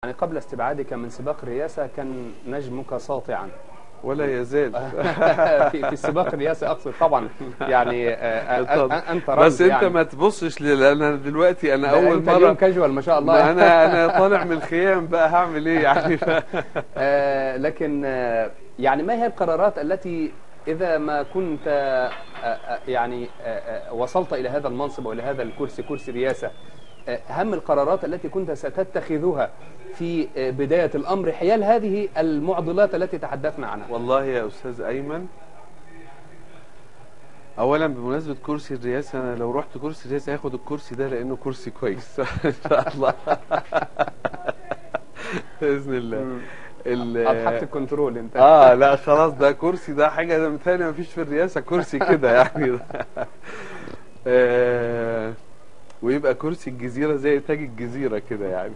يعني قبل استبعادك من سباق الرئاسة كان نجمك ساطعا ولا يزال في سباق الرئاسة أقصد طبعا يعني أنت بس رمز انت يعني. ما تبصش انا دلوقتي انا ده اول أنت اليوم مره. كاجوال ما شاء الله. ما انا طالع من الخيام بقى، هعمل ايه يعني؟ لكن يعني ما هي القرارات التي إذا ما كنت يعني وصلت إلى هذا المنصب أو إلى هذا الكرسي، كرسي رئاسة، أهم القرارات التي كنت ستتخذها في بداية الأمر حيال هذه المعضلات التي تحدثنا عنها؟ والله يا استاذ ايمن، اولا بمناسبه كرسي الرئاسه، انا لو رحت كرسي الرئاسه هاخد الكرسي ده لانه كرسي كويس ان شاء الله. باذن الله. أضحكت الكنترول أنت. لا خلاص، ده كرسي، ده حاجه ده متهيألي ما فيش في الرئاسه كرسي كده يعني. ويبقى كرسي الجزيره زي تاج الجزيره كده يعني.